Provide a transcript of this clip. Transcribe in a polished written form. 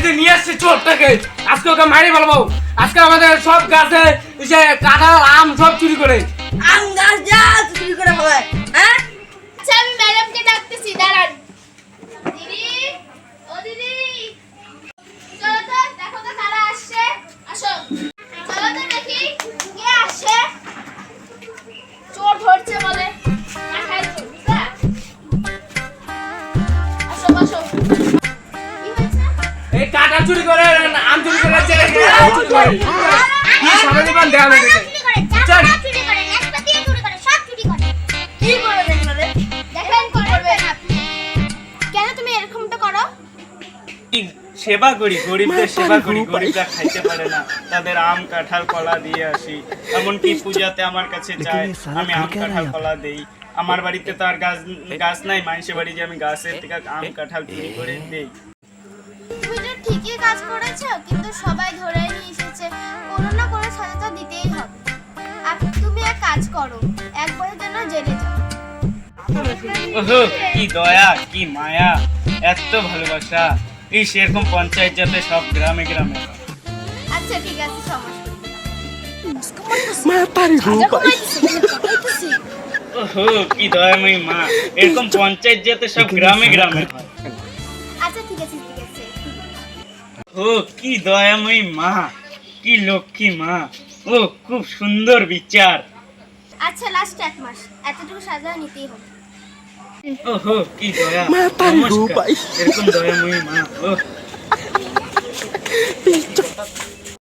এই যে নিয়ে আসছে চোরটাকে, আজকে ওকে মারি ফেলবো। আজকে আমাদের সব গাছে যে কাঁঠাল আম সব চুরি করে। আম গাছ যা চুরি করে ফেলায়, হ্যাঁ? আচ্ছা আমি ম্যাডামকে ডাকতেছি, দাঁড়ান। দিদি, ও দিদি, চলো তো দেখো তো কারা আসছে। আসো, চলো তো দেখি কে আসছে। চোর ধরছে বলে, কাঁঠাল চোর, বুঝলা? আসো বসো। কি হয়েছে? এই কাঁঠাল চুরি করে, আম চুরি করে, চুরি করে। কি সারা জীবন দেয়া লাগে। চল। কি করে দেখলো রে? দেখেন কি করবেন আপনি। কেন তুমি এরকমটা করো? সেবা করি, গরিবদের সেবা করি, গরিবরা খাইতে পারে না, তাদের আম কাঁঠাল কলা দিয়ে আসি। এমনকি পূজাতে আমার কাছে চায়, আমি আম কাঁঠাল কলা দেই। আমার বাড়িতে তো আর গাছ নাই, মানুষের বাড়ি যে আমি গাছের থেকে আম কাঁঠাল চুরি করে দেই। তুমি তো ঠিকই কাজ করেছো, কিন্তু সবাই ধরে নিয়ে এসেছে, কোনো না কোনো সাজা তো দিতেই হবে। আর তুমি এক কাজ করো, একবারের জন্য জেলে যাও। ওহো, কি দয়া, কি মায়া, এত ভালোবাসা। এই সেরকম পঞ্চায়েত যাতে সব গ্রামে গ্রামে হয়। আচ্ছা ঠিক আছে, সমস্যা ওহো, কি দয়াময়ী মা, এরকম পঞ্চায়েত যাতে সব গ্রামে গ্রামে হয়। আচ্ছা ঠিক আছে, ঠিক আছে। ও কি দয়াময়ী মা, কি লক্ষ্মী মা, ও খুব সুন্দর বিচার। আচ্ছা লাস্ট 1 মাস, এতটুকু সাজা নিতেই হবে। ওহো, কি দয়া, নমস্কার। এরকম দয়াময়ী মা, ও